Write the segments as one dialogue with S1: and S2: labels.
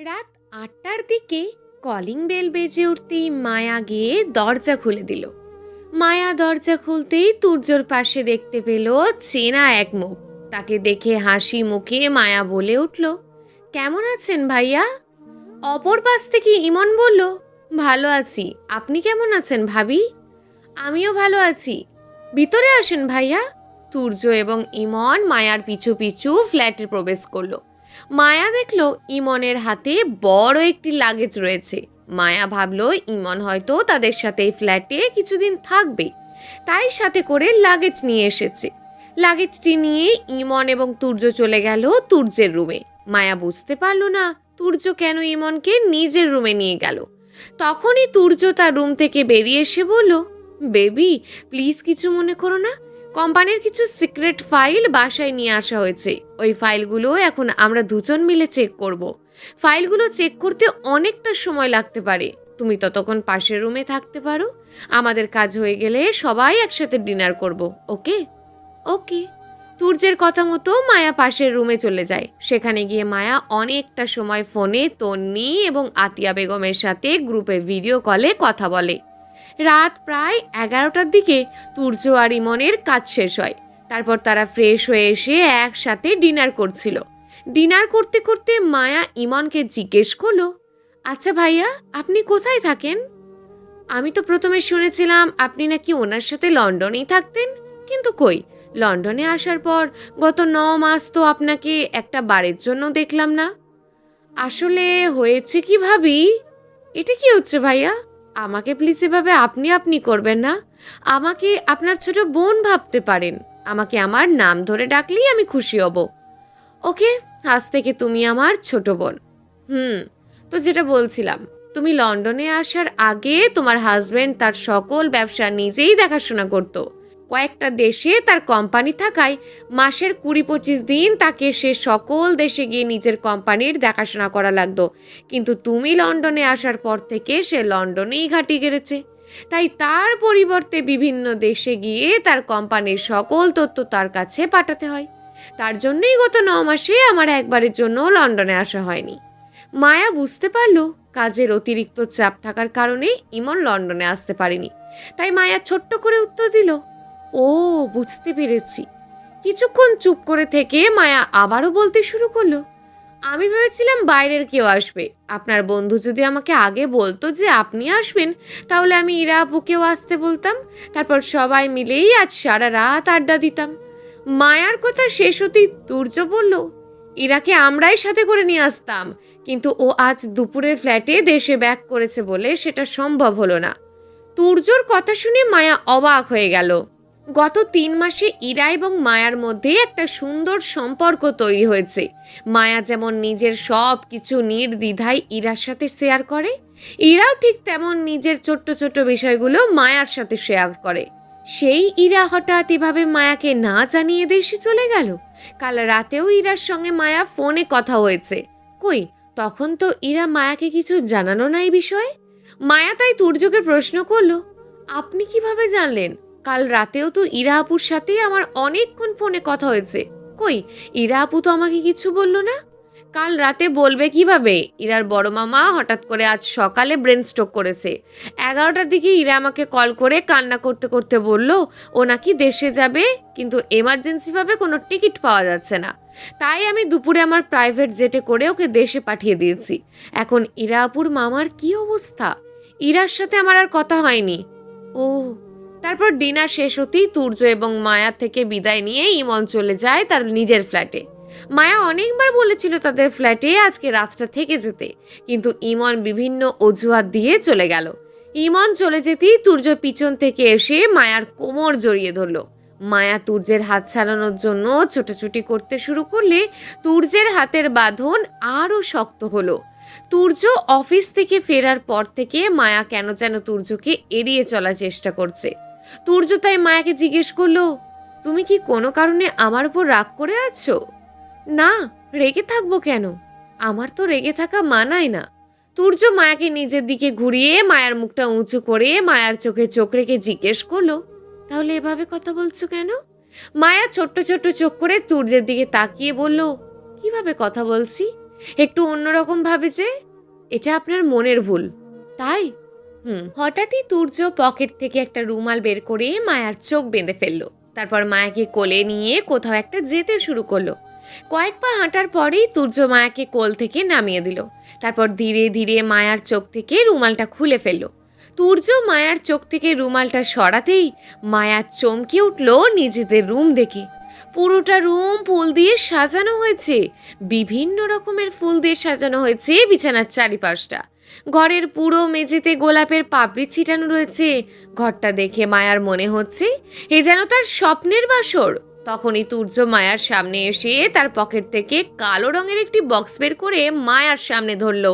S1: রাত ৮টার দিকে calling bell বেজে উঠতেই মায়া গিয়ে দরজা খুলে দিল। মায়া দরজা খুলতেই তুর্যর পাশে দেখতে পেল চেনা এক মুখ। তাকে দেখে হাসি মুখে মায়া বলে উঠল, কেমন আছেন ভাইয়া? অপর পাশ থেকে ইমন বলল, ভালো আছি, আপনি কেমন আছেন ভাবি? আমিও ভালো আছি, ভিতরে আসেন ভাইয়া। তুর্য এবং ইমন মায়ার পিছু পিছু ফ্ল্যাটে প্রবেশ করলো। মায়া দেখলো ইমনের হাতে বড় একটি লাগেজ রয়েছে। মায়া ভাবলো ইমন হয়তো তাদের সাথে ফ্ল্যাটে কিছুদিন থাকবে, তাই সাথে করে লাগেজ নিয়ে এসেছে। লাগেজটি নিয়ে ইমন এবং তুর্য চলে গেল তুর্যের রুমে। মায়া বুঝতে পারলো না তুর্য কেন ইমনকে নিজের রুমে নিয়ে গেল। তখনই তুর্য তার রুম থেকে বেরিয়ে এসে বলল, বেবি প্লিজ কিছু মনে করো না, কোম্পানির কিছু সিক্রেট ফাইল বাসায় নিয়ে আসা হয়েছে। ওই ফাইলগুলো এখন আমরা দুজন মিলে চেক করব। ফাইলগুলো চেক করতে অনেকটা সময় লাগতে পারে, তুমি ততক্ষণ পাশের রুমে থাকতে পারো। আমাদের কাজ হয়ে গেলে সবাই একসাথে ডিনার করব, ওকে? ওকে। তুর্যের কথা মতো মায়া পাশের রুমে চলে যায়। সেখানে গিয়ে মায়া অনেকটা সময় ফোনে তন্নি এবং আতিয়া বেগমের সাথে গ্রুপে ভিডিও কলে কথা বলে। রাত প্রায় 11টার দিকে তুর্য আর ইমনের কাজ শেষ হয়। তারপর তারা ফ্রেশ হয়ে এসে একসাথে ডিনার করছিল। ডিনার করতে করতে মায়া ইমনকে জিজ্ঞেস করলো, আচ্ছা ভাইয়া, আপনি কোথায় থাকেন? আমি তো প্রথমে শুনেছিলাম আপনি নাকি ওনার সাথে লন্ডনেই থাকতেন, কিন্তু কই, লন্ডনে আসার পর গত 9 মাস তো আপনাকে একটা বারের জন্য দেখলাম না। আসলে হয়েছে কি ভাবি, এটা কি হচ্ছে ভাইয়া? আমাকে প্লিজ এভাবে আপনি আপনি করবেন না। আমাকে আপনার ছোট বোন ভাবতে পারেন। আমাকে আমার নাম ধরে ডাকলেই আমি খুশি হব। ওকে, আজ থেকে তুমি আমার ছোট বোন। তো যেটা বলছিলাম, তুমি লন্ডনে আসার আগে তোমার হাজবেন্ড তার সকল ব্যবসা নিজেই দেখাশোনা করত। কয়েকটা দেশে তার কোম্পানি থাকায় মাসের 20-25 দিন তাকে সে সকল দেশে গিয়ে নিজের কোম্পানির দেখাশোনা করা লাগতো। কিন্তু তুমি লন্ডনে আসার পর থেকে সে লন্ডনেই ঘাঁটি গেড়েছে। তাই তার পরিবর্তে বিভিন্ন দেশে গিয়ে তার কোম্পানির সকল তথ্য তার কাছে পাঠাতে হয়। তার জন্যই গত 9 মাসে আমার একবারের জন্য লন্ডনে আসা হয়নি। মায়া বুঝতে পারল কাজের অতিরিক্ত চাপ থাকার কারণে ইমন লন্ডনে আসতে পারেনি। তাই মায়া ছোট্ট করে উত্তর দিল, ও বুঝতে পেরেছি। কিছুক্ষণ চুপ করে থেকে মায়া আবারও বলতে শুরু করলো, আমি ভেবেছিলাম বাইরের কেউ আসবে। আপনার বন্ধু যদি আমাকে আগে বলতো যে আপনি আসবেন, তাহলে আমি ইরা আপুকেও আসতে বলতাম। তারপর সবাই মিলেই আজ সারা রাত আড্ডা দিতাম। মায়ার কথা শেষ হতেই তুর্য বলল, ইরাকে আমরাই সাথে করে নিয়ে আসতাম, কিন্তু ও আজ দুপুরের ফ্ল্যাটে দেশে ব্যাক করেছে বলে সেটা সম্ভব হলো না। তুর্যর কথা শুনে মায়া অবাক হয়ে গেল। গত 3 মাসে ইরা এবং মায়ার মধ্যে একটা সুন্দর সম্পর্ক তৈরি হয়েছে। মায়া যেমন নিজের সব কিছু নির্দ্বিধায় ইরার সাথে শেয়ার করে, ইরাও ঠিক তেমন নিজের ছোট্ট ছোট্ট বিষয়গুলো মায়ার সাথে শেয়ার করে। সেই ইরা হঠাৎ এভাবে মায়াকে না জানিয়ে দেশে চলে গেল। কাল রাতেও ইরার সঙ্গে মায়া ফোনে কথা হয়েছে। কই, তখন তো ইরা মায়াকে কিছু জানানো না এই বিষয়ে। মায়া তাই তুর্যকে প্রশ্ন করলো, আপনি কিভাবে জানলেন? কাল রাতেও তো ইরা আপুর সাথেই আমার অনেকক্ষণ ফোনে কথা হয়েছে। কই, ইরা আপু তো আমাকে কিছু বলল না। কাল রাতে বলবে কিভাবে? ইরার বড় মামা হঠাৎ করে আজ সকালে ব্রেন স্ট্রোক করেছে। 11টার দিকে ইরা আমাকে কল করে কান্না করতে করতে বলল ও নাকি দেশে যাবে, কিন্তু এমার্জেন্সিভাবে কোনো টিকিট পাওয়া যাচ্ছে না। তাই আমি দুপুরে আমার প্রাইভেট জেটে করে ওকে দেশে পাঠিয়ে দিয়েছি। এখন ইরা আপুর মামার কি অবস্থা? ইরার সাথে আমার আর কথা হয়নি। ও। তারপর ডিনার শেষ হতেই তুর্য এবং মায়া থেকে বিদায় নিয়ে ইমন চলে যায় তার নিজের ফ্ল্যাটে। মায়া অনেকবার বলেছিল তাদের ফ্ল্যাটে আজকে রাতটা থেকে যেতে, কিন্তু ইমন বিভিন্ন অজুহাত দিয়ে চলে গেল। ইমন চলে যেতেই তুর্য পিছন থেকে এসে মায়ার কোমর জড়িয়ে ধরল। মায়া তুর্যের হাত ছাড়ানোর জন্য ছোটাছুটি করতে শুরু করলে তুর্যের হাতের বাঁধন আরও শক্ত হলো। তুর্য অফিস থেকে ফেরার পর থেকে মায়া কেন যেন তুর্যকে এড়িয়ে চলার চেষ্টা করছে। তুর্য তাই মায়াকে জিজ্ঞেস করলো, তুমি কি কোনো কারণে আমার উপর রাগ করে আছো? না, রেগে থাকবো কেন? আমার তো রেগে থাকা মানায় না। তুর্য মায়াকে নিজের দিকে ঘুরিয়ে মায়ার মুখটা উঁচু করে মায়ার চোখে চোখ রেখে জিজ্ঞেস করলো, তাহলে এভাবে কথা বলছো কেন? মায়া ছোট্ট ছোট্ট চোখ করে তুর্যের দিকে তাকিয়ে বলল, কিভাবে কথা বলছি? একটু অন্যরকম ভাবে যে এটা আপনার মনের ভুল, তাই? হঠাৎই তুর্য পকেট থেকে একটা রুমাল বের করে মায়ার চোখ বেঁধে ফেললো। তারপর মায়াকে কোলে নিয়ে কোথাও একটা যেতে শুরু করলো। কয়েক পা হাঁটার পরেই তুর্য মায়াকে কোল থেকে নামিয়ে দিল। তারপর ধীরে ধীরে মায়ার চোখ থেকে রুমালটা খুলে ফেললো। তুর্য মায়ার চোখ থেকে রুমালটা সরাতেই মায়া চমকে উঠল নিজেদের রুম দেখে। পুরোটা রুম ফুল দিয়ে সাজানো হয়েছে, বিভিন্ন রকমের ফুল দিয়ে সাজানো হয়েছে বিছানার চারিপাশটা। ঘরের পুরো মেঝেতে গোলাপের পাপড়ি ছিটানো রয়েছে। ঘরটা দেখে মায়ার মনে হচ্ছে এ যেন তার স্বপ্নের বাসর। তখনই তুর্য মায়ার সামনে এসে তার পকেট থেকে কালো রঙের একটি বক্স বের করে মায়ার সামনে ধরলো।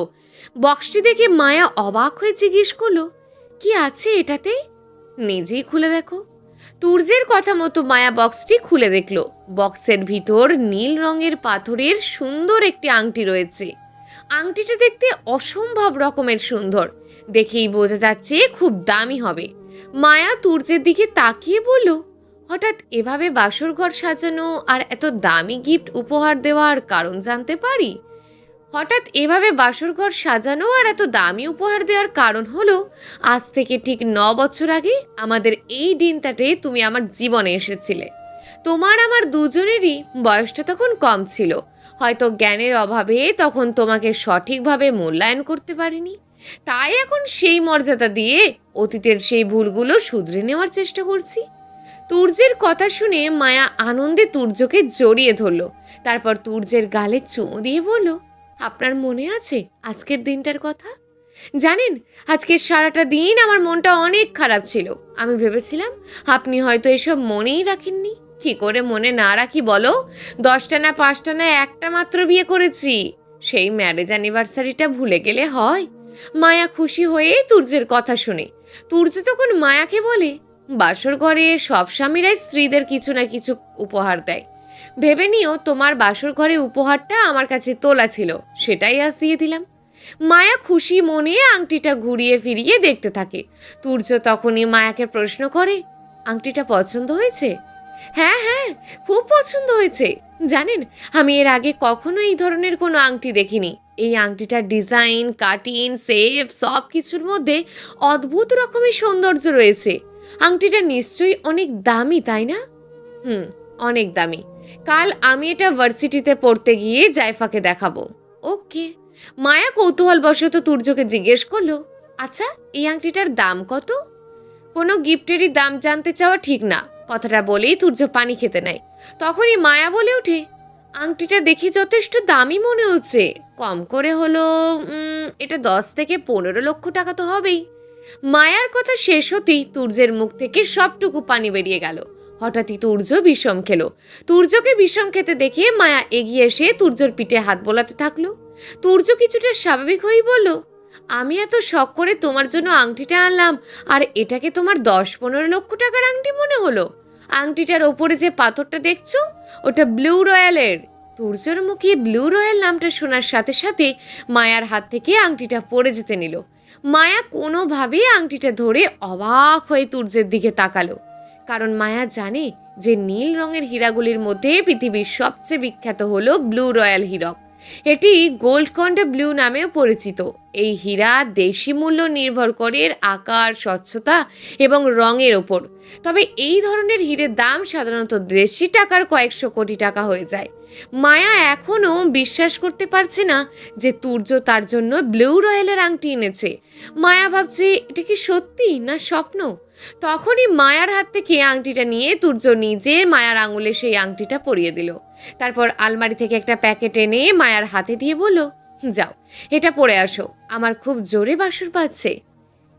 S1: বক্সটি দেখে মায়া অবাক হয়ে জিজ্ঞেস করলো, কি আছে এটাতে? নিজেই খুলে দেখো। তুর্যের কথা মতো মায়া বক্সটি খুলে দেখলো। বক্সের ভিতর নীল রঙের পাথরের সুন্দর একটি আংটি রয়েছে। আংটিটা দেখতে অসম্ভব রকমের সুন্দর, দেখেই বোঝা যাচ্ছে খুব দামি হবে। মায়া তুর্যের দিকে তাকিয়ে বলল, হঠাৎ এভাবে বাসর ঘর সাজানো আর এত দামি গিফট উপহার দেওয়ার কারণ জানতে পারি? হঠাৎ এভাবে বাসর ঘর সাজানো আর এত দামি উপহার দেওয়ার কারণ হলো, আজ থেকে ঠিক 9 বছর আগে আমাদের এই দিনটাতে তুমি আমার জীবনে এসেছিলে। তোমার আমার দুজনেরই বয়সটা তখন কম ছিল, হয়তো জ্ঞানের অভাবে তখন তোমাকে সঠিকভাবে মূল্যায়ন করতে পারিনি। তাই এখন সেই মর্যাদা দিয়ে অতীতের সেই ভুলগুলো শুধরে নেওয়ার চেষ্টা করছি। তুর্যের কথা শুনে মায়া আনন্দে তুর্যকে জড়িয়ে ধরল। তারপর তুর্যের গালে চুমু দিয়ে বলল, আপনার মনে আছে আজকের দিনটার কথা? জানেন, আজকের সারাটা দিন আমার মনটা অনেক খারাপ ছিল। আমি ভেবেছিলাম আপনি হয়তো এসব মনেই রাখেননি। কি করে মনে না রাখি বলো? 10টা না 5টা না একটা মাত্র বিয়ে করেছি। সেই ম্যারেজ অ্যানিভার্সারিটা ভুলে গেলে হয়? মায়া খুশি হয়ে তুর্যের কথা শুনে। তুর্য তখন মায়াকে বলে, বাসর ঘরে সব স্বামীরাই স্ত্রীদের কিছু না কিছু উপহার দেয়। ভেবে নিও তোমার বাসর ঘরে উপহারটা আমার কাছে তোলা ছিল, সেটাই আজ দিয়ে দিলাম। মায়া খুশি মনে আংটিটা ঘুরিয়ে ফিরিয়ে দেখতে থাকে। তুর্য তখনই মায়াকে প্রশ্ন করে, আংটিটা পছন্দ হয়েছে? হ্যাঁ হ্যাঁ, খুব পছন্দ হয়েছে। জানেন, আমি এর আগে কখনো এই ধরনের কোনো আংটি দেখিনি। এই আংটিটার ডিজাইন, কাটিং, শেপ সব কিছুর মধ্যে অদ্ভুত রকমের সৌন্দর্য রয়েছে। আংটিটা নিশ্চয়ই অনেক দামি, তাই না? অনেক দামি। কাল আমি এটা ভার্সিটিতে পড়তে গিয়ে জাইফাকে দেখাবো। ওকে। মায়া কৌতূহলবশত তুর্যকে জিজ্ঞেস করলো, আচ্ছা এই আংটিটার দাম কত? কোনো গিফটেরই দাম জানতে চাওয়া ঠিক না। কথাটা বলেই তুর্য পানি খেতে নেয়। তখনই মায়া বলে ওঠে, আংটিটা দেখি যথেষ্ট দামি মনে হচ্ছে। কম করে হলো এটা 10 থেকে 15 লক্ষ টাকা তো হবেই। মায়ার কথা শেষ হতেই তুর্যের মুখ থেকে সবটুকু পানি বেরিয়ে গেল। হঠাৎই তুর্য বিষম খেলো। তুর্যকে বিষম খেতে দেখে মায়া এগিয়ে এসে তুর্যর পিঠে হাত বোলাতে থাকলো। তুর্য কিছুটা স্বাভাবিক হয়েই বলল, আমি এত শখ করে তোমার জন্য আংটিটা আনলাম, আর এটাকে তোমার 10-15 লক্ষ টাকার আংটি মনে হলো? আংটিটার ওপরে যে পাথরটা দেখছো, ওটা ব্লু রয়্যালের। তুর্যর মুখে ব্লু রয়্যাল নামটা শোনার সাথে সাথে মায়ার হাত থেকে আংটিটা পড়ে যেতে নিল। মায়া কোনোভাবেই আংটিটা ধরে অবাক হয়ে তুর্যের দিকে তাকালো, কারণ মায়া জানে যে নীল রঙের হীরাগুলির মধ্যে পৃথিবীর সবচেয়ে বিখ্যাত হলো ব্লু রয়্যাল হীরক। এটি গোল্ডকন্ড ব্লু নামেও পরিচিত। এই হীরা দেশি মূল্য নির্ভর করে এর আকার, স্বচ্ছতা এবং রঙের ওপর। তবে এই ধরনের হীরের দাম সাধারণত দেশি টাকার কয়েকশো কোটি টাকা হয়ে যায়। মায়া এখনও বিশ্বাস করতে পারছে না যে তুর্য তার জন্য ব্লু রয়্যালের আংটি এনেছে। মায়া ভাবছে এটা কি সত্যি না স্বপ্ন। তখনই মায়ার হাত থেকে আংটিটা নিয়ে তুর্য নিজে মায়ার আঙুলে সেই আংটিটা পরিয়ে দিল। তারপর আলমারি থেকে একটা প্যাকেট এনে মায়ার হাতে দিয়ে বলল, যাও এটা পরে আসো, আমার খুব জোরে বাসর পাচ্ছে।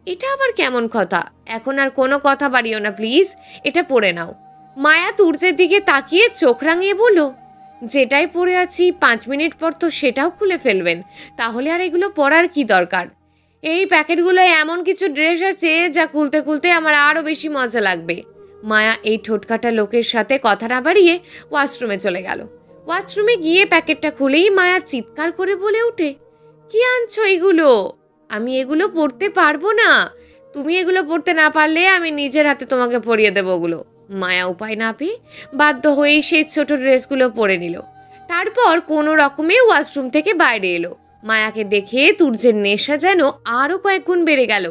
S1: এটা আবার কেমন কথা? এখন আর কোনো কথা বাড়িও না প্লিজ, এটা পরে নাও। মায়া তুর্যের দিকে তাকিয়ে চোখ রাঙিয়ে বলল, যেটাই পরে আছি 5 মিনিট পর তো সেটাও খুলে ফেলবেন, তাহলে আর এগুলো পরার কি দরকার? এই প্যাকেটগুলোয় এমন কিছু ড্রেস আছে যা খুলতে খুলতে আমার আরও বেশি মজা লাগবে। মায়া এই ঠোঁটকাটা লোকের সাথে কথা না বাড়িয়ে ওয়াশরুমে চলে গেল। ওয়াশরুমে গিয়ে প্যাকেটটা খুলেই মায়া চিৎকার করে বলে ওঠে, কি আনছো এগুলো? আমি এগুলো পরতে পারবো না। তুমি এগুলো পরতে না পারলে আমি নিজের হাতে তোমাকে পরিয়ে দেবো ওগুলো। মায়া উপায় না পেয়ে বাধ্য হয়েই সেই ছোট ড্রেসগুলো পরে নিল। তারপর কোনো রকমে ওয়াশরুম থেকে বাইরে এলো। মায়াকে দেখে তুর্যের নেশা যেন আরো কয়েক গুণ বেড়ে গেল।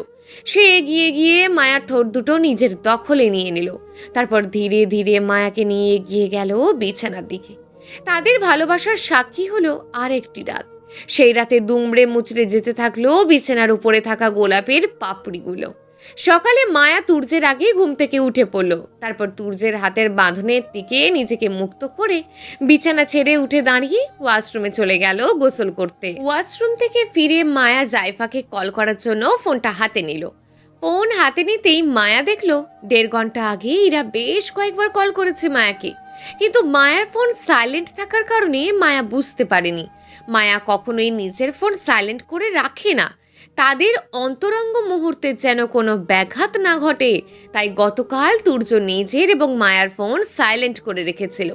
S1: সে এগিয়ে গিয়ে মায়ার ঠোঁট দুটো নিজের দখলে নিয়ে নিল। তারপর ধীরে ধীরে মায়াকে নিয়ে এগিয়ে গেল বিছানার দিকে। তাদের ভালোবাসার সাক্ষী হলো আরেকটি রাত। সেই রাতে দুমড়ে মুচড়ে যেতে থাকলো বিছানার উপরে থাকা গোলাপের পাপড়িগুলো। সকালে মায়া তুর্যের আগে ঘুম থেকে উঠে পড়ল। তারপর তুর্যের হাতের বাঁধনের দিকে নিজেকে মুক্ত করে বিছানা ছেড়ে উঠে দাঁড়িয়ে ওয়াশরুমে চলে গেল গোসল করতে। ওয়াশরুম থেকে ফিরে মায়া জাইফাকে কল করার জন্য ফোনটা হাতে নিল। ফোন হাতে নিতেই মায়া দেখলো 1.5 ঘন্টা আগে ইরা বেশ কয়েকবার কল করেছে মায়াকে, কিন্তু মায়ার ফোন সাইলেন্ট থাকার কারণে মায়া বুঝতে পারেনি। মায়া কখনোই নিজের ফোন সাইলেন্ট করে রাখে না। তাদের অন্তরঙ্গ মুহূর্তে যেন কোনো ব্যাঘাত না ঘটে, তাই গতকাল তুর্য নিজের এবং মায়ার ফোন সাইলেন্ট করে রেখেছিল।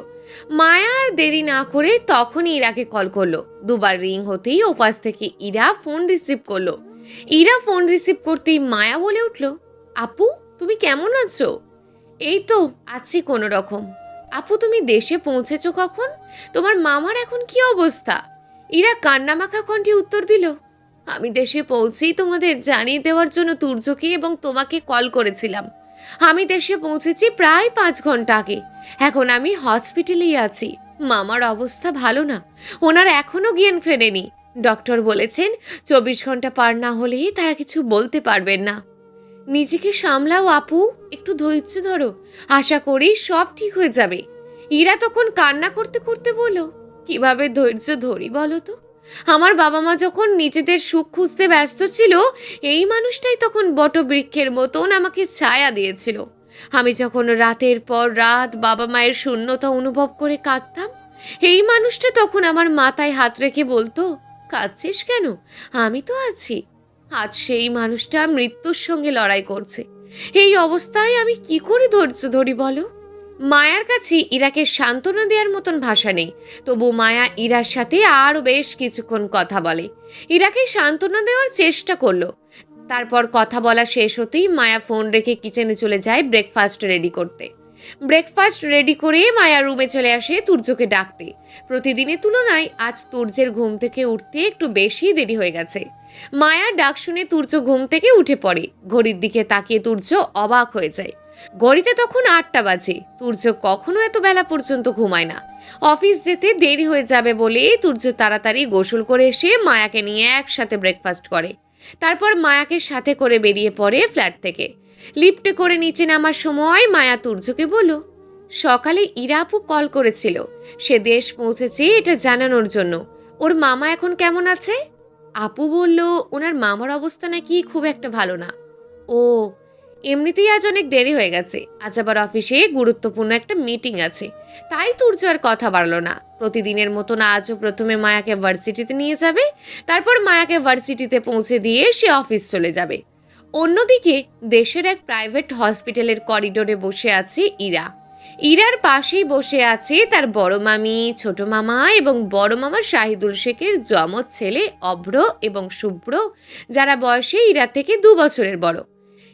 S1: মায়া আর দেরি না করে তখনই ইরাকে কল করলো। দুবার রিং হতেই ওপাশ থেকে ইরা ফোন রিসিভ করলো। ইরা ফোন রিসিভ করতেই মায়া বলে উঠল, আপু তুমি কেমন আছো? এই তো আছি কোনো রকম। আপু তুমি দেশে পৌঁছেছো কখন? তোমার মামার এখন কি অবস্থা? ইরা কান্নামাখা কণ্ঠে উত্তর দিল, আমি দেশে পৌঁছেই তোমাদের জানিয়ে দেওয়ার জন্য তুর্যকে এবং তোমাকে কল করেছিলাম। আমি দেশে পৌঁছেছি প্রায় 5 ঘন্টা আগে। এখন আমি হসপিটালেই আছি। মামার অবস্থা ভালো না, ওনার এখনো জ্ঞান ফেরেনি। ডক্টর বলেছেন 24 ঘন্টা পার না হলে তারা কিছু বলতে পারবেন না। নিজেকে সামলাও আপু, একটু ধৈর্য ধরো, আশা করি সব ঠিক হয়ে যাবে। ইরা তখন কান্না করতে করতে বলল, কিভাবে ধৈর্য ধরি বলো তো? আমার বাবা মা যখন নিজেদের সুখ খুঁজতে ব্যস্ত ছিল, এই মানুষটাই তখন বটবৃক্ষের মতন আমাকে ছায়া দিয়েছিল। আমি যখন রাতের পর রাত বাবা মায়ের শূন্যতা অনুভব করে কাঁদতাম, এই মানুষটা তখন আমার মাথায় হাত রেখে বলতো, কাঁদছিস কেন, আমি তো আছি। আজ সেই মানুষটা মৃত্যুর সঙ্গে লড়াই করছে। এই অবস্থায় আমি কি করে ধৈর্য ধরি বলো? মায়ার কাছে ইরাকে সান্ত্বনা দেওয়ার মতন ভাষা নেই, তবু মায়া ইরার সাথে আরও বেশ কিছুক্ষণ কথা বলে। ইরাকে সান্ত্বনা দেওয়ার চেষ্টা করলো। তারপর কথা বলা শেষ হতেই মায়া ফোন রেখে কিচেনে চলে যায় ব্রেকফাস্ট রেডি করতে। ব্রেকফাস্ট রেডি করে মায়া রুমে চলে আসে তুর্যকে ডাকতে। প্রতিদিনের তুলনায় আজ তুর্যের ঘুম থেকে উঠতে একটু বেশি দেরি হয়ে গেছে। মায়ার ডাক শুনে তুর্য ঘুম থেকে উঠে পড়ে। ঘড়ির দিকে তাকিয়ে তুর্য অবাক হয়ে যায়। ঘড়িতে তখন 8টা বাজে। তুর্য কখনো এত বেলা পর্যন্ত ঘুমায় না। অফিস যেতে দেরি হয়ে যাবে বলে তুর্য তাড়াতাড়ি গোসল করে এসে মায়াকে নিয়ে একসাথে ব্রেকফাস্ট করে। তারপর মায়াকে সাথে করে বেরিয়ে পড়ে ফ্ল্যাট থেকে। লিফটে করে নিচে নামার সময় মায়া তুর্যকে বলল, সকালে ইরা আপু কল করেছিল, সে দেশ পৌঁছেছে এটা জানানোর জন্য। ওর মামা এখন কেমন আছে? আপু বলল ওনার মামার অবস্থা নাকি খুব একটা ভালো না। ও, এমনিতেই আজ অনেক দেরি হয়ে গেছে, আজ আবার অফিসে গুরুত্বপূর্ণ একটা মিটিং আছে, তাই তুর্য আর কথা বাড়ল না। প্রতিদিনের মতন আজও প্রথমে মায়াকে ভার্সিটিতে নিয়ে যাবে, তারপর মায়াকে ভার্সিটিতে পৌঁছে দিয়ে সে অফিস চলে যাবে। অন্যদিকে দেশের এক প্রাইভেট হসপিটালের করিডোরে বসে আছে ইরা। ইরার পাশেই বসে আছে তার বড় মামি, ছোট মামা এবং বড় মামা শাহিদুল শেখের যমজ ছেলে অভ্র এবং শুভ্র, যারা বয়সে ইরার থেকে 2 বছরের বড়।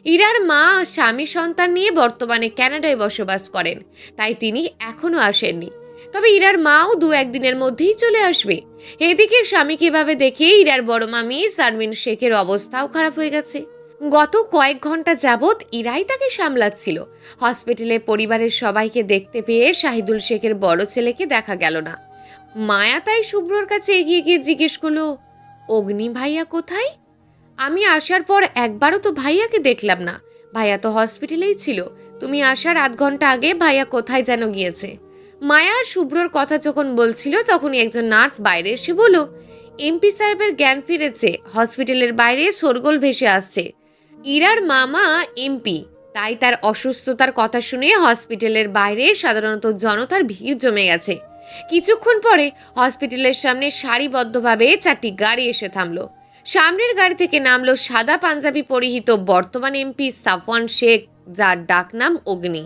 S1: ইরার মা স্বামী সন্তান নিয়ে বর্তমানে কানাডায় বসবাস করেন, তাই তিনি এখনো আসেননি। তবে ইরার মাও 2-1 দিনের মধ্যেই চলে আসবে। এদিকে স্বামীকে এভাবে দেখে ইরার বড় মামি শারমিন শেখের অবস্থাও খারাপ হয়ে গেছে। গত কয়েক ঘন্টা যাবৎ ইরাই তাকে সামলাচ্ছিল। হসপিটালে পরিবারের সবাইকে দেখতে পেয়ে শাহিদুল শেখের বড় ছেলেকে দেখা গেল না। মায়া তাই শুভ্রর কাছে এগিয়ে গিয়ে জিজ্ঞেস করলো, অগ্নি ভাইয়া কোথায়? আমি আসার পর একবারও তো ভাইয়াকে দেখলাম না। ভাইয়া তো হসপিটালেই ছিল। তুমি আসার 8 ঘন্টা আগে ভাইয়া কোথায় যেন গিয়েছে। মায়া শুভ্রর কথা যখন বলছিল তখনই একজন নার্স বাইরে এসে বলল, এমপি সাহেবের জ্ঞান ফিরেছে, হসপিটালের বাইরে শোরগোল ভেসে আসছে। ইরার মামা এমপি, তাই তার অসুস্থতার কথা শুনে হসপিটালের বাইরে সাধারণত জনতার ভিড় জমে গেছে। কিছুক্ষণ পরে হসপিটালের সামনে সারিবদ্ধভাবে 4টি গাড়ি এসে থামলো। সামনের গাড়ি থেকে নামলো সাদা পাঞ্জাবি পরিহিত বর্তমান এমপি সাফওয়ান শেখ, যার ডাকনাম অগ্নি।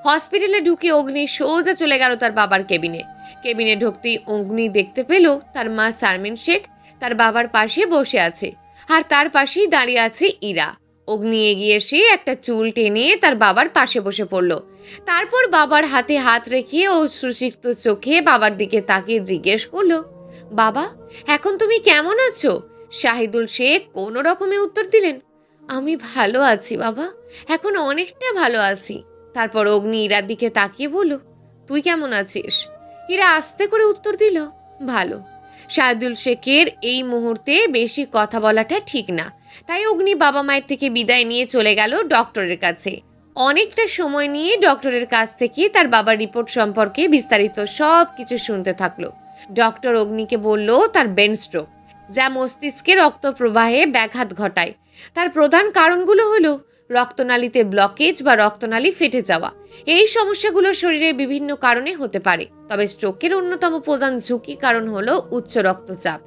S1: হসপিটালে ঢুকে অগ্নি সোজা চলে গেল তার বাবার কেবিনে। কেবিনে ঢুকতেই অগ্নি দেখতে পেল তার মা শারমিন শেখ তার বাবার পাশে বসে আছে, আর তার পাশেই দাঁড়িয়ে আছে ইরা। অগ্নি এগিয়ে এসে একটা চুল টেনে তার বাবার পাশে বসে পড়ল। তারপর বাবার হাতে হাত রেখে অশ্রুসিক্ত চোখে বাবার দিকে তাকিয়ে জিজ্ঞেস করলো, বাবা, এখন তুমি কেমন আছো? শাহিদুল শেখ কোনো রকমে উত্তর দিলেন, আমি ভালো আছি বাবা, এখন অনেকটা ভালো আছি। তারপর অগ্নি ইরার দিকে তাকিয়ে বলল, তুই কেমন আছিস? ইরা আস্তে করে উত্তর দিল, ভালো। শাহিদুল শেখের এই মুহূর্তে বেশি কথা বলাটা ঠিক না, তাই অগ্নি বাবা মায়ের থেকে বিদায় নিয়ে চলে গেল ডক্টরের কাছে। অনেকটা সময় নিয়ে ডক্টরের কাছ থেকে তার বাবার রিপোর্ট সম্পর্কে বিস্তারিত সব কিছু শুনতে থাকলো। ডক্টর অগ্নিকে বলল তার ব্রেন স্ট্রোক, যা মস্তিষ্কে রক্ত প্রবাহে ব্যাঘাত ঘটায়। তার প্রধান কারণগুলো হলো রক্তনালীতে ব্লকেজ বা রক্তনালী ফেটে যাওয়া। এই সমস্যাগুলো শরীরের বিভিন্ন কারণে হতে পারে, তবে স্ট্রোকের অন্যতম প্রধান ঝুঁকি কারণ হলো উচ্চ রক্তচাপ।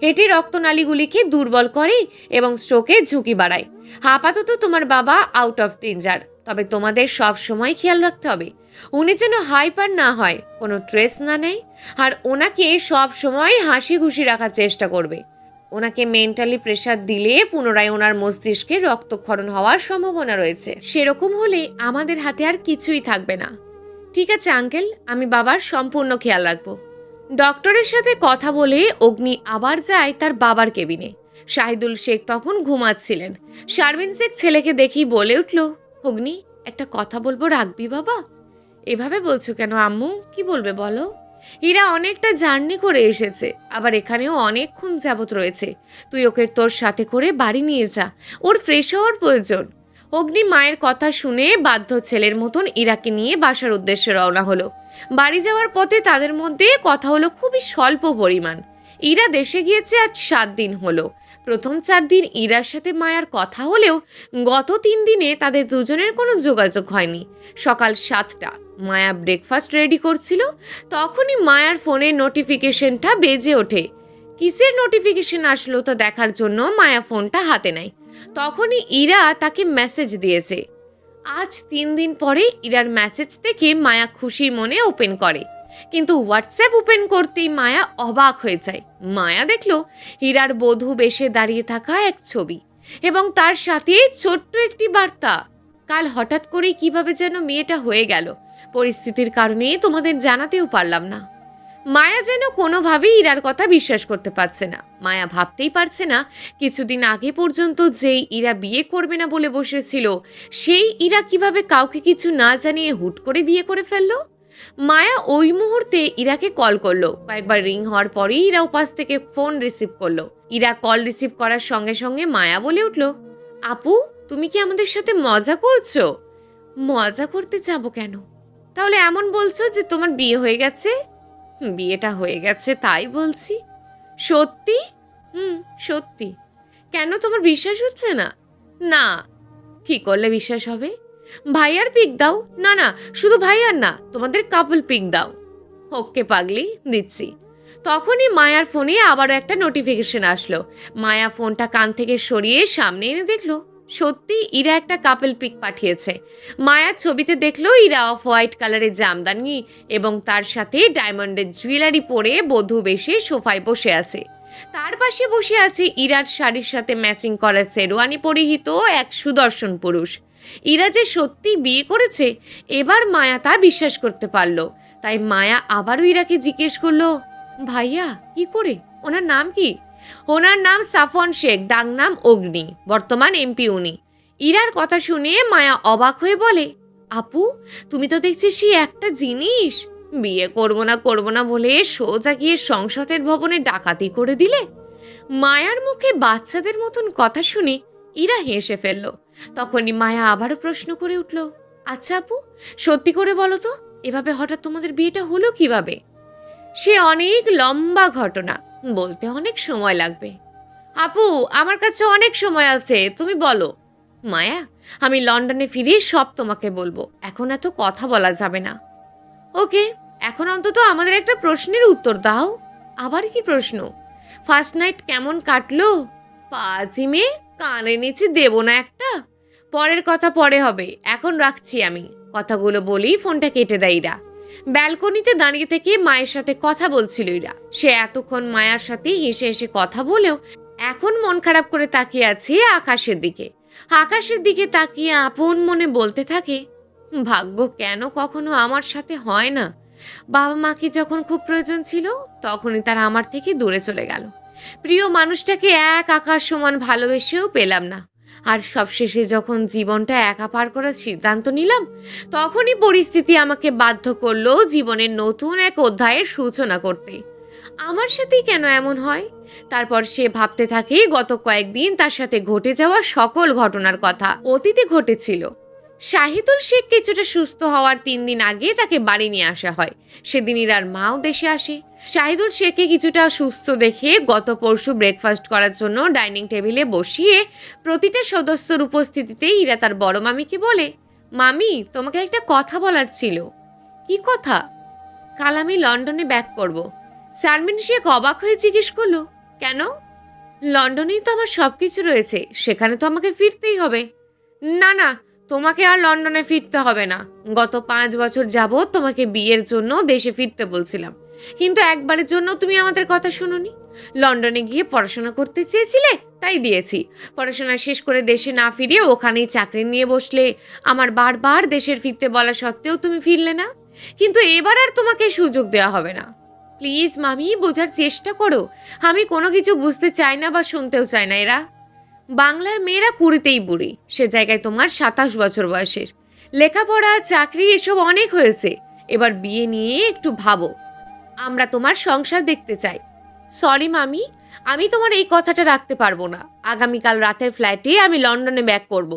S1: এটি রক্তনালীগুলিকে দুর্বল করে এবং স্ট্রোকের ঝুঁকি বাড়ায়। আপাতত তোমার বাবা আউট অফ ডেঞ্জার, তবে তোমাদের সব সময় খেয়াল রাখতে হবে উনি যেন হাইপার না হয়, কোনো স্ট্রেস না নেয়, আর ওনাকে সব সময় হাসি খুশি রাখার চেষ্টা করবে। ওনাকে মেন্টালি প্রেসার দিলে পুনরায় ওনার মস্তিষ্কে রক্তক্ষরণ হওয়ার সম্ভাবনা রয়েছে। সেরকম হলে আমাদের হাতে আর কিছুই থাকবে না। ঠিক আছে আঙ্কেল, আমি বাবার সম্পূর্ণ খেয়াল রাখবো। ডক্টরের সাথে কথা বলে অগ্নি আবার যায় তার বাবার কেবিনে। শাহিদুল শেখ তখন ঘুমাচ্ছিলেন। শারমিন শেখ ছেলেকে দেখেই বলে উঠল, অগ্নি, একটা কথা বলবো, রাখবি বাবা? এভাবে বলছো কেন আম্মু, কি বলবে বলো? ইরা অনেকটা জার্নি করে এসেছে, আবার এখানেও অনেকক্ষণ যাবত রয়েছে। তুই ওকে তোর সাথে করে বাড়ি নিয়ে যা, ওর ফ্রেশ হওয়ার প্রয়োজন। অগ্নি মায়ের কথা শুনে বাধ্য ছেলের মতন ইরাকে নিয়ে বাসার উদ্দেশ্যে রওনা হলো। বাড়ি যাওয়ার পথে তাদের মধ্যে কথা হলো খুবই স্বল্প পরিমাণ। ইরা দেশে গিয়েছে আজ 7 দিন হলো। প্রথম 4 দিন ইরার সাথে মায়ার কথা হলেও গত 3 দিনে তাদের দুজনের কোনো যোগাযোগ হয়নি। সকাল 7টা মায়া ব্রেকফাস্ট রেডি করছিল, তখনই মায়ার ফোনের নোটিফিকেশনটা বেজে ওঠে। কিসের নোটিফিকেশন আসলো তা দেখার জন্য মায়া ফোনটা হাতে নেয়। তখনই ইরা তাকে মেসেজ দিয়েছে। আজ 3 দিন পরে ইরার মেসেজ থেকে মায়া খুশি মনে ওপেন করে, কিন্তু হোয়াটসঅ্যাপ ওপেন করতেই মায়া অবাক হয়ে যায়। মায়া দেখলো ইরার বধূ বেশে দাঁড়িয়ে থাকা এক ছবি এবং তার সাথে ছোট্ট একটি বার্তা, কাল হঠাৎ করেই কিভাবে যেন মেয়েটা হয়ে গেল, পরিস্থিতির কারণে তোমাদের জানাতেও পারলাম না। মায়া যেন কোনোভাবেই ইরার কথা বিশ্বাস করতে পারছে না। মায়া ভাবতেই পারছে না কিছুদিন আগে পর্যন্ত যেই ইরা বিয়ে করবে না বলে বসেছিল, সেই ইরা কিভাবে কাউকে কিছু না জানিয়ে হুট করে বিয়ে করে ফেললো। মায়া ওই মুহূর্তে ইরাকে কল করলো। কয়েকবার রিং হওয়ার পরেই ইরা উপাস থেকে ফোন রিসিভ করলো। ইরা কল রিসিভ করার সঙ্গে সঙ্গে মায়া বলে উঠলো, আপু, তুমি কি আমাদের সাথে মজা করছো? মজা করতে যাবো কেন? তাহলে এমন বলছো যে তোমার বিয়ে হয়ে গেছে? বিয়েটা হয়ে গেছে তাই বলছি। সত্যি? সত্যি। কেন, তোমার বিশ্বাস হচ্ছে না? না। কি করলে বিশ্বাস হবে? ভাইয়ার পিক দাও। না না, শুধু ভাইয়ার না, তোমাদের কাপল পিক দাও। ওকে পাগলি, দিচ্ছি। তখনই মায়ার ফোনে আবারও একটা নোটিফিকেশন আসলো। মায়া ফোনটা কান থেকে সরিয়ে সামনে এনে দেখলো সত্যি ইরা একটা কাপল পিক পাঠিয়েছে। মায়ার ছবিতে দেখলো ইরা অফ হোয়াইট কালারের জামদানি এবং তার সাথে ডায়মন্ডের জুয়েলারি পরে বধূ বেশে সোফায় বসে আছে। তার পাশে বসে আছে ইরার শাড়ির সাথে ম্যাচিং করা শেরওয়ানি পরিহিত এক সুদর্শন পুরুষ। ইরা যে সত্যি বিয়ে করেছে, এবার মায়া তা বিশ্বাস করতে পারলো। তাই মায়া আবারও ইরাকে জিজ্ঞেস করলো, ভাইয়া কি করে? ওনার নাম কি? ওনার নাম সাফন শেখ, ডাকনাম অগ্নি, বর্তমান এমপি উনি। ইরার কথা শুনে মায়া অবাক হয়ে বলে, আপু, তুমি তো দেখছি সেই একটা জিনিস, বিয়ে করবো না বলে সোজা গিয়ে সংসদের ভবনে ডাকাতি করে দিলে। মায়ার মুখে বাচ্চাদের মতন কথা শুনে ইরা হেসে ফেলল। তখনই মায়া আবারও প্রশ্ন করে উঠল, আচ্ছা আপু, সত্যি করে বলো তো, এভাবে হঠাৎ তোমাদের বিয়েটা হলো কিভাবে? সে অনেক লম্বা ঘটনা, বলতে অনেক সময় লাগবে। আপু, আমার কাছে অনেক সময় আছে, তুমি বলো। মায়া, আমি লন্ডনে ফিরে সব তোমাকে বলবো, এখন এত কথা বলা যাবে না। ওকে, এখন অন্তত আমাদের একটা প্রশ্নের উত্তর দাও। আবার কি প্রশ্ন? ফার্স্ট নাইট কেমন কাটলো? পাজিমে কানে নিচে দেবো না একটা? পরের কথা পরে হবে, এখন রাখছি আমি। কথাগুলো বলেই ফোনটা কেটে দেয় ইরা। ব্যালকনিতে দাঁড়িয়ে থেকে মায়ের সাথে কথা বলছিল ইরা। সে এতক্ষণ মায়ার সাথে হেসে হেসে কথা বলেও এখন মন খারাপ করে তাকিয়ে আছে আকাশের দিকে। আকাশের দিকে তাকিয়ে আপন মনে বলতে থাকে, ভাগ্য কেন কখনো আমার সাথে হয় না। বাবা মাকে যখন খুব প্রয়োজন ছিল তখনই তারা আমার থেকে দূরে চলে গেল। প্রিয় মানুষটাকে এক আকাশ সমান ভালোবেসেও পেলাম না। আর সবশেষে যখন জীবনটা একা পার করার সিদ্ধান্ত নিলাম, তখনই পরিস্থিতি আমাকে বাধ্য করলো জীবনের নতুন এক অধ্যায়ের সূচনা করতে। আমার সাথেই কেন এমন হয়? তারপর সে ভাবতে থাকে গত কয়েকদিন তার সাথে ঘটে যাওয়া সকল ঘটনার কথা অতীতে ঘটেছিল। শাহিদুল শেখ কিছুটা সুস্থ হওয়ার 3 দিন আগে তাকে বাড়ি নিয়ে আসা হয়। সেদিন ইরার মাও দেশে আসে। শাহিদুল শেখকে কিছুটা সুস্থ দেখে গত পরশু ব্রেকফাস্ট করার জন্য ডাইনিং টেবিলে বসিয়ে প্রতিটা সদস্যর উপস্থিতিতে ইরা তার বড় মামিকে বলে, মামি, তোমাকে একটা কথা বলার ছিল। কি কথা? কাল আমি লন্ডনে ব্যাক করব। শারমিন শেখ অবাক হয়ে জিজ্ঞেস করলো, কেন? লন্ডনেই তো আমার সবকিছু রয়েছে, সেখানে তো আমাকে ফিরতেই হবে। না না, তোমাকে আর লন্ডনে ফিরতে হবে না। গত 5 বছর যাবৎ তোমাকে বিয়ের জন্য দেশে ফিরতে বলছিলাম, কিন্তু একবারের জন্য তুমি আমাদের কথা শুনোনি। লন্ডনে গিয়ে পড়াশোনা করতে চেয়েছিলে, তাই দিয়েছি। পড়াশোনা শেষ করে দেশে না ফিরে ওখানেই চাকরি নিয়ে বসলে। আমার বারবার দেশের ফিরতে বলা সত্ত্বেও তুমি ফিরলে না। কিন্তু এবার আর তোমাকে সুযোগ দেওয়া হবে না। প্লিজ মামি, বোঝার চেষ্টা করো। আমি কোনো কিছু বুঝতে চাই না বা শুনতেও চাই না। এরা বাংলার মেয়েরা 20তেই বুড়ি, সে জায়গায় তোমার 27 বছর বয়সের। লেখাপড়া, চাকরি এসব অনেক হয়েছে। এবার বিয়ে নিয়ে একটু ভাবো। আমরা তোমার সংসার দেখতে চাই। সরি মামি, আমি তোমার এই কথাটা রাখতে পারবো না। আগামীকাল রাতের ফ্লাইটে আমি লন্ডনে ব্যাক করব।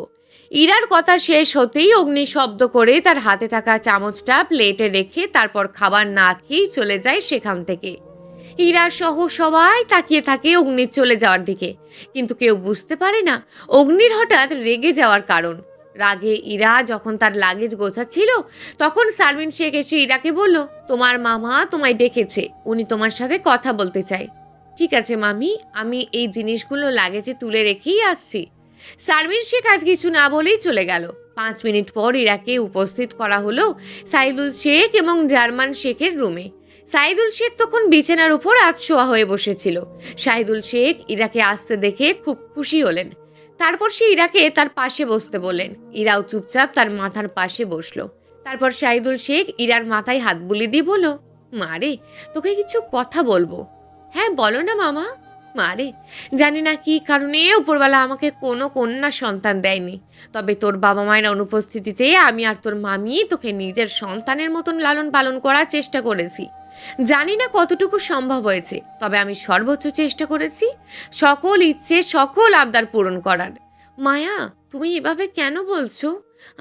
S1: ইরার কথা শেষ হতেই অগ্নি শব্দ করে তার হাতে থাকা চামচটা প্লেটে রেখে তারপর খাবার না খেয়েই চলে যায় সেখান থেকে। ইরা সহ সবাই তাকিয়ে থাকে অগ্নির চলে যাওয়ার দিকে, কিন্তু কেউ বুঝতে পারে না অগ্নির হঠাৎ রেগে যাওয়ার কারণ। রাগে ইরা যখন তার লাগেজ গোছাচ্ছিল, তখন শারমিন শেখ এসে ইরাকে বলল, তোমার মামা তোমায় ডেকেছে, উনি তোমার সাথে কথা বলতে চায়। ঠিক আছে মামি, আমি এই জিনিসগুলো লাগেজে তুলে রেখেই আসছি। শারমিন শেখ আর কিছু না বলেই চলে গেল। 5 মিনিট পর ইরাকে উপস্থিত করা হলো সাইদুল শেখ এবং জার্মান শেখের রুমে। সাইদুল শেখ তখন বিছানার উপর আধশোয়া হয়ে বসেছিল। সাইদুল শেখ ইরাকে আসতে দেখে খুব খুশি হলেন। তারপর সে ইরাকে তার পাশে বসতে বললেন। ইরাও চুপচাপ তার মাথার পাশে বসলো। তারপর সাইদুল শেখ ইরার মাথায় হাত বুলিয়ে দিয়ে বলল, মারে, তোকে কিছু কথা বলবো। হ্যাঁ বলো না মামা। মারে, জানি না কি কারণে উপরওয়ালা আমাকে কোনো কন্যা সন্তান দেয়নি, তবে তোর বাবা মায়ের অনুপস্থিতিতে আমি আর তোর মামি তোকে নিজের সন্তানের মতন লালন পালন করার চেষ্টা করেছি। জানি না কতটুকু সম্ভব হয়েছে, তবে আমি সর্বোচ্চ চেষ্টা করেছি সকল ইচ্ছে, সকল আবদার পূরণ করার। মায়া, তুমি এভাবে কেন বলছো?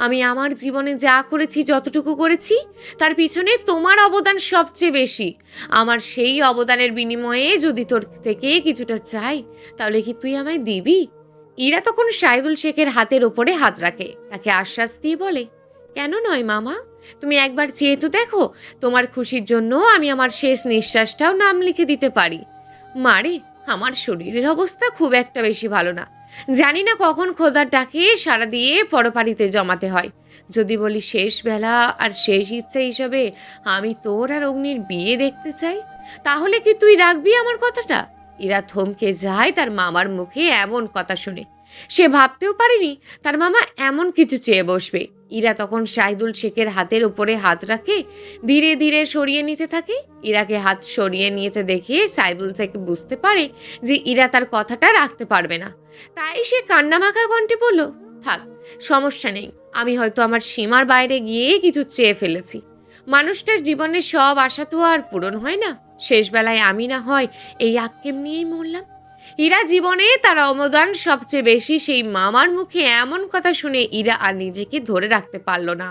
S1: আমি আমার জীবনে যা করেছি, যতটুকু করেছি, তার পিছনে তোমার অবদান সবচেয়ে বেশি। আমার সেই অবদানের বিনিময়ে যদি তোর থেকে কিছুটা চাই, তাহলে কি তুই আমায় দিবি? ইরা তখন সাইদুল শেখের হাতের ওপরে হাত রাখে, তাকে আশ্বাস দিয়ে বলে, কেন নয় মামা, তুমি একবার চেয়ে তো দেখো। তোমার খুশির জন্য আমি আমার শেষ নিঃশ্বাসটাও নাম লিখে দিতে পারি। মারে, আমার শরীরের অবস্থা খুব একটা বেশি ভালো না। জানি না কখন খোদার ডাকে সারা দিয়ে পরপারিতে জমাতে হয়। যদি বলি শেষ বেলা আর শেষ ইচ্ছা হিসাবে আমি তোর আর অগ্নির বিয়ে দেখতে চাই, তাহলে কি তুই রাখবি আমার কথাটা? ইরা থমকে যায় তার মামার মুখে এমন কথা শুনে। সে ভাবতেও পারেনি তার মামা এমন কিছু চেয়ে বসবে। ইরা তখন শাহিদুল শেখের হাতের উপরে হাত রাখে, ধীরে ধীরে সরিয়ে নিতে থাকে। ইরাকে হাত সরিয়ে নিতে দেখে সাইদুল শেখ বুঝতে পারে যে ইরা তার কথাটা রাখতে পারবে না। তাই সে কান্নামাখা কণ্ঠে বলল, থাক, সমস্যা নেই। আমি হয়তো আমার সীমার বাইরে গিয়ে কিছু চেয়ে ফেলেছি। মানুষটার জীবনের সব আশা তো আর পূরণ হয় না। শেষ বেলায় আমি না হয় এই আক্ষেপ নিয়েই মরলাম। ইরা জীবনে তার অবদান সবচেয়ে বেশি, সেই মামার মুখে এমন কথা শুনে ইরা আর নিজেকে ধরে রাখতে পারল না।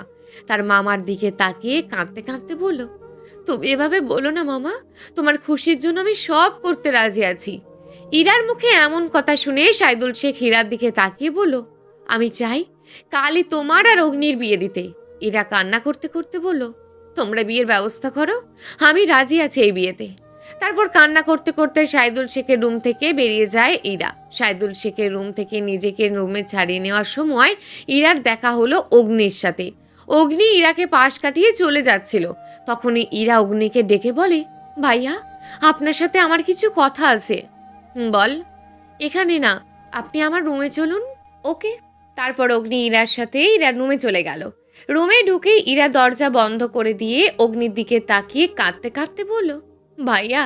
S1: তার মামার দিকে তাকিয়ে কাঁদতে কাঁদতে বলল, তুমি এভাবে বলো না মামা, তোমার খুশির জন্য আমি সব করতে রাজি আছি। ইরার মুখে এমন কথা শুনে সাইদুল শেখ হীরার দিকে তাকিয়ে বলল, আমি চাই কালই তোমার আর অগ্নির বিয়ে দিতে। ইরা কান্না করতে করতে বলল, তোমরা বিয়ের ব্যবস্থা করো, আমি রাজি আছি এই বিয়েতে। তারপর কান্না করতে করতে সাইদুল শেখের রুম থেকে বেরিয়ে যায় ইরা। সাইদুল শেখের রুম থেকে নিজেকে রুমে ছাড়িয়ে নেওয়ার সময় ইরার দেখা হলো অগ্নির সাথে। অগ্নি ইরাকে পাশ কাটিয়ে চলে যাচ্ছিল। তখনই ইরা অগ্নিকে ডেকে বলে, ভাইয়া, আপনার সাথে আমার কিছু কথা আছে। বল। এখানে না, আপনি আমার রুমে চলুন। ওকে। তারপর অগ্নি ইরার সাথে ইরার রুমে চলে গেল। রুমে ঢুকেই ইরা দরজা বন্ধ করে দিয়ে অগ্নির দিকে তাকিয়ে কাঁদতে কাঁদতে বলল, ভাইয়া,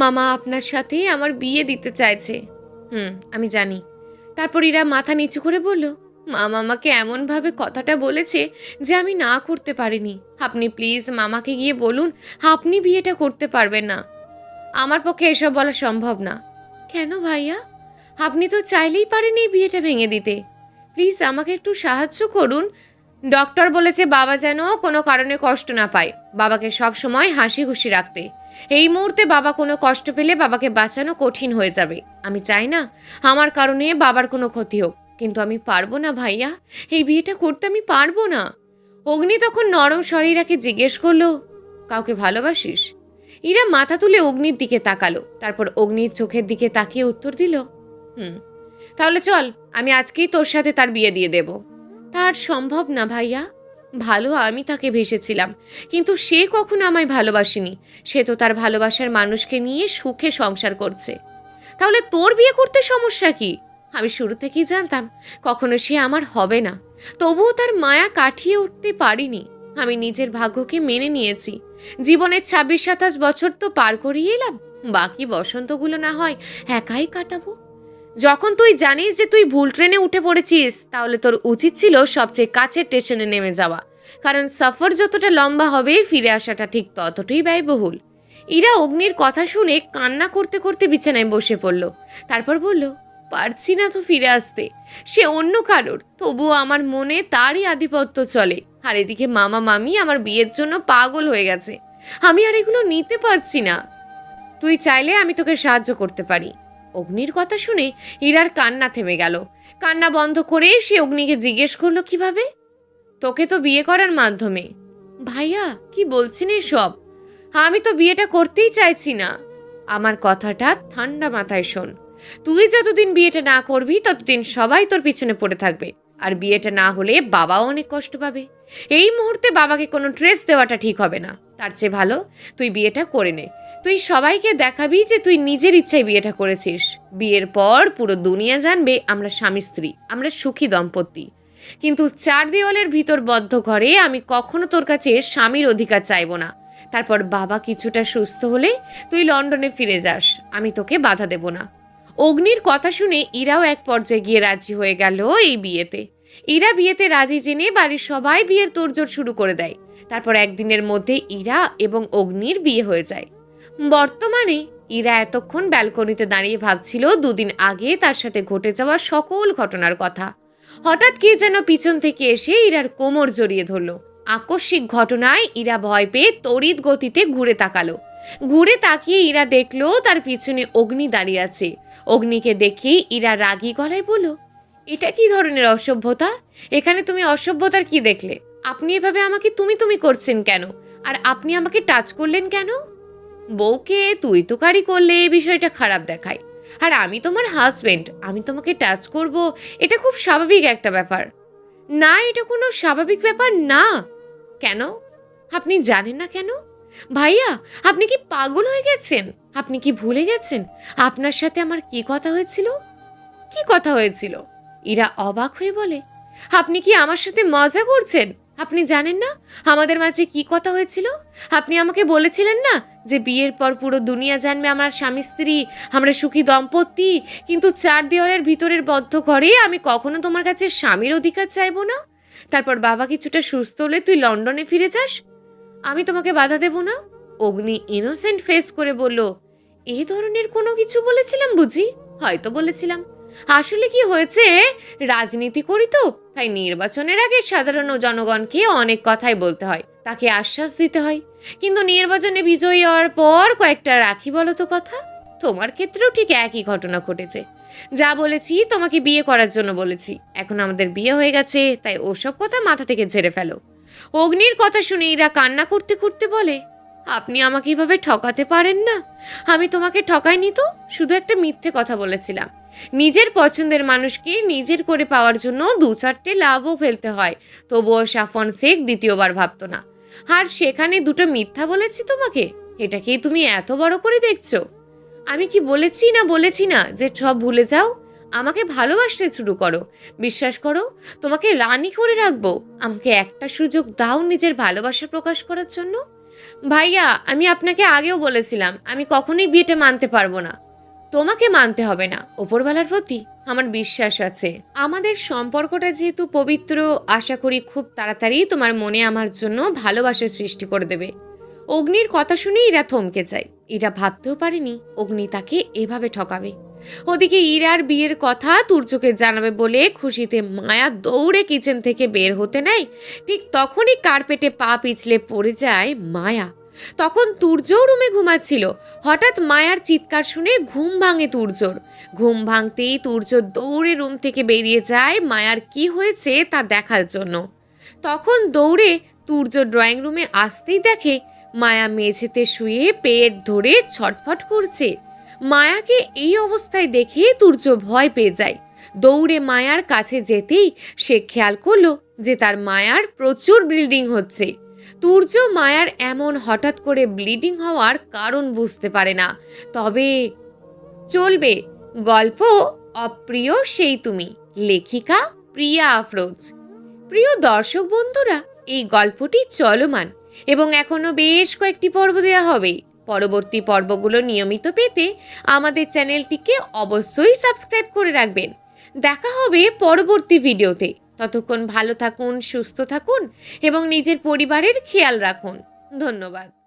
S1: মামা আপনার সাথে আমার বিয়ে দিতে চাইছে। আমি জানি। তারপর ইরা মাথা নিচু করে বলল, মামা আমাকে এমনভাবে কথাটা বলেছে যে আমি না করতে পারিনি। আপনি প্লিজ মামাকে গিয়ে বলুন আপনি বিয়েটা করতে পারবেন না। আমার পক্ষে এসব বলা সম্ভব না। কেন ভাইয়া? আপনি তো চাইলেই পারেন এই বিয়েটা ভেঙে দিতে। প্লিজ আমাকে একটু সাহায্য করুন। ডক্টর বলেছে বাবা যেন কোনো কারণে কষ্ট না পায়, বাবাকে সব সময় হাসি খুশি রাখতে। এই মুহূর্তে বাবা কোনো কষ্ট পেলে বাবাকে বাঁচানো কঠিন হয়ে যাবে। আমি চাই না আমার কারণে বাবার কোনো ক্ষতি হোক, কিন্তু আমি পারবো না ভাইয়া, এই বিয়েটা করতে আমি পারবো না। অগ্নি তখন নরম স্বরে ইরাকে জিজ্ঞেস করলো, কাউকে ভালোবাসিস? ইরা মাথা তুলে অগ্নির দিকে তাকালো, তারপর অগ্নির চোখের দিকে তাকিয়ে উত্তর দিল, তাহলে চল, আমি আজকেই তোর সাথে তার বিয়ে দিয়ে দেব। তার সম্ভব না ভাইয়া। ভালো আমি তাকে ভেসেছিলাম, কিন্তু সে কখনো আমায় ভালোবাসেনি। সে তো তার ভালোবাসার মানুষকে নিয়ে সুখে সংসার করছে। তাহলে তোর বিয়ে করতে সমস্যা কি? আমি শুরু থেকেই জানতাম কখনো সে আমার হবে না, তবুও তার মায়া কাটিয়ে উঠতে পারিনি। আমি নিজের ভাগ্যকে মেনে নিয়েছি। জীবনের 26-27 বছর তো পার করিয়ে এলাম, বাকি বসন্তগুলো না হয় একাই কাটাবো। যখন তুই জানিস যে তুই ভুল ট্রেনে উঠে পড়েছিস, তাহলে তোর উচিত ছিল সবচেয়ে কাছের স্টেশনে নেমে যাওয়া, কারণ সফর যতটা লম্বা হবে ফিরে আসাটা ঠিক ততটাই ব্যয়বহুল। ইরা অগ্নির কথা শুনে কান্না করতে করতে বিছানায় বসে পড়ল। তারপর বলল, পারছি না তো ফিরে আসতে। সে অন্য কারোর, তবুও আমার মনে তারই আধিপত্য চলে। আর এদিকে মামা মামি আমার বিয়ের জন্য পাগল হয়ে গেছে। আমি আর এগুলো নিতে পারছি না। তুই চাইলে আমি তোকে সাহায্য করতে পারি। অগ্নির কথা শুনে ইরার কান্না থেমে গেল। কান্না বন্ধ করে সে অগ্নিকে জিজ্ঞেস করলো, কিভাবে? তোকে তো বিয়ে করার মাধ্যমে। ভাইয়া, কি বলছেন এসব? আমি তো বিয়েটা করতেই চাইছি না। আমার কথাটা ঠান্ডা মাথায় শোন। তুই যতদিন বিয়েটা না করবি ততদিন সবাই তোর পিছনে পড়ে থাকবে, আর বিয়েটা না হলে বাবাও অনেক কষ্ট পাবে। এই মুহূর্তে বাবাকে কোনো ট্রেস দেওয়াটা ঠিক হবে না। তার চেয়ে ভালো তুই বিয়েটা করে নে। তুই সবাইকে দেখাবি যে তুই নিজের ইচ্ছায় বিয়েটা করেছিস। বিয়ের পর পুরো দুনিয়া জানবে আমরা স্বামী স্ত্রী, আমরা সুখী দম্পতি। কিন্তু 4 দেওয়ালের ভিতর বদ্ধ ঘরে আমি কখনো তোর কাছে স্বামীর অধিকার চাইবো না। তারপর বাবা কিছুটা সুস্থ হলে তুই লন্ডনে ফিরে যাস, আমি তোকে বাধা দেব না। অগ্নির কথা শুনে ইরাও এক পর্যায়ে গিয়ে রাজি হয়ে গেল এই বিয়েতে। ইরা বিয়েতে রাজি জেনে বাড়ির সবাই বিয়ের তোড়জোড় শুরু করে দেয়। তারপর একদিনের মধ্যে ইরা এবং অগ্নির বিয়ে হয়ে যায়। বর্তমানে ইরা এতক্ষণ ব্যালকনিতে দাঁড়িয়ে ভাবছিল 2 দিন আগে তার সাথে ঘটে যাওয়া সকল ঘটনার কথা। হঠাৎ কে যেন পিছন থেকে এসে ইরার কোমর জড়িয়ে ধরলো। আকস্মিক ঘটনায় ইরা ভয় পেয়ে তড়িৎ গতিতে ঘুরে তাকালো। ঘুরে তাকিয়ে ইরা দেখলো তার পিছনে অগ্নি দাঁড়িয়ে আছে। অগ্নিকে দেখে ইরা রাগী গলায় বলল, এটা কি ধরনের অসভ্যতা? এখানে তুমি অসভ্যতার কি দেখলে? আপনি এভাবে আমাকে তুমি তুমি করছেন কেন? আর আপনি আমাকে টাচ করলেন কেন? বউকে তুই তুকারি করলে এই বিষয়টা খারাপ দেখায়। আর আমি তোমার হাজবেন্ড, আমি তোমাকে টাচ করব, এটা খুব স্বাভাবিক একটা ব্যাপার। না, এটা কোনো স্বাভাবিক ব্যাপার না। কেন? আপনি জানেন না কেন? ভাইয়া, আপনি কি পাগল হয়ে গেছেন? আপনি কি ভুলে গেছেন আপনার সাথে আমার কি কথা হয়েছিল? কি কথা হয়েছিল? ইরা অবাক হয়ে বলে, আপনি কি আমার সাথে মজা করছেন? আপনি জানেন না আমাদের মাঝে কি কথা হয়েছিল? আপনি আমাকে বলেছিলেন না যে বিয়ের পর পুরো দুনিয়া জানবে আমরা স্বামী স্ত্রী, আমরা সুখী দম্পতি, কিন্তু 4 দেওয়ালের ভিতরের বদ্ধ ঘরে আমি কখনো তোমার কাছে স্বামীর অধিকার চাইবো না। তারপর বাবা কিছুটা সুস্থ হলে তুই লন্ডনে ফিরে যাস, আমি তোমাকে বাধা দেব না। অগ্নি ইনোসেন্ট ফেস করে বলল, এই ধরনের কোনো কিছু বলেছিলাম বুঝি? হয়তো বলেছিলাম। আসলে কি হয়েছে, রাজনীতি করি তো, তাই নির্বাচনের আগে সাধারণ জনগণকে অনেক কথাই বলতে হয়, তাকে আশ্বাস দিতে হয়। কিন্তু নির্বাচনে বিজয়ী হওয়ার পর কয়েকটা রাখি বলো তো কথা। তোমার ক্ষেত্রেও ঠিক একই ঘটনা ঘটেছে। যা বলেছি তোমাকে বিয়ে করার জন্য বলেছি, এখন আমাদের বিয়ে হয়ে গেছে, তাই ওসব কথা মাথা থেকে ঝেড়ে ফেলো। অগ্নির কথা শুনে ইরা কান্না করতে করতে বলে, আপনি আমাকে এভাবে ঠকাতে পারেন না। আমি তোমাকে ঠকাইনি তো, শুধু একটা মিথ্যে কথা বলেছিলাম। নিজের পছন্দের মানুষকে নিজের করে পাওয়ার জন্য 2-4টে লাভও ফেলতে হয়, তবুও সাফন শেখ দ্বিতীয়বার ভাবতো না। আর সেখানে 2টো মিথ্যা বলেছি তোমাকে, এটাকেই তুমি এত বড় করে দেখছো? আমি কি বলেছি না যে সব ভুলে যাও? আমাকে ভালোবাসতে শুরু করো। বিশ্বাস করো, তোমাকে রানী করে রাখবো। আমাকে একটা সুযোগ দাও নিজের ভালোবাসা প্রকাশ করার জন্য। ভাইয়া, আমি আপনাকে আগেও বলেছিলাম আমি কখনোই বিয়েটা মানতে পারবো না। তোমাকে মানতে হবে না, ওপরওয়ালার প্রতি আমার বিশ্বাস আছে। আমাদের সম্পর্কটা যেহেতু পবিত্র, আশা করি খুব তাড়াতাড়ি তোমার মনে আমার জন্য ভালোবাসার সৃষ্টি করে দেবে। অগ্নির কথা শুনে ইরা থমকে যায়। ইরা ভাবতেও পারেনি অগ্নি তাকে এভাবে ঠকাবে। ওদিকে ইরার বিয়ের কথা তুর্যকে জানাবে বলে খুশিতে মায়া দৌড়ে কিচেন থেকে বের হতে নেয়। ঠিক তখনই কার্পেটে পা পিছলে পড়ে যায় মায়া। তখন তুর্যও রুমে ঘুমাচ্ছিল। হঠাৎ মায়ার চিৎকার শুনে ঘুম ভাঙে তুর্যর। ঘুম ভাঙতেই তুর্য দৌড়ে রুম থেকে বেরিয়ে যায় মায়ার কি হয়েছে তা দেখার জন্য। তখন দৌড়ে তুর্য ড্রয়িং রুমে আসতেই দেখে মায়া মেঝেতে শুয়ে পেট ধরে ছটফট করছে। মায়াকে এই অবস্থায় দেখে তুর্য ভয় পেয়ে যায়। দৌড়ে মায়ার কাছে যেতেই সে খেয়াল করলো যে তার মায়ার প্রচুর ব্লিডিং হচ্ছে। তুর্য মায়ার এমন হঠাৎ করে ব্লিডিং হওয়ার কারণ বুঝতে পারে না। তবে চলবে গল্প অপ্রিয় সেই তুমি, লেখিকা প্রিয়া আফরোজ। প্রিয় দর্শক বন্ধুরা, এই গল্পটি চলমান এবং এখনো বেশ কয়েকটি পর্ব দেওয়া হবে। পরবর্তী পর্বগুলো নিয়মিত পেতে আমাদের চ্যানেলটিকে অবশ্যই সাবস্ক্রাইব করে রাখবেন। দেখা হবে পরবর্তী ভিডিওতে। ততক্ষণ ভালো থাকুন, সুস্থ থাকুন এবং নিজের পরিবারের খেয়াল রাখুন। ধন্যবাদ।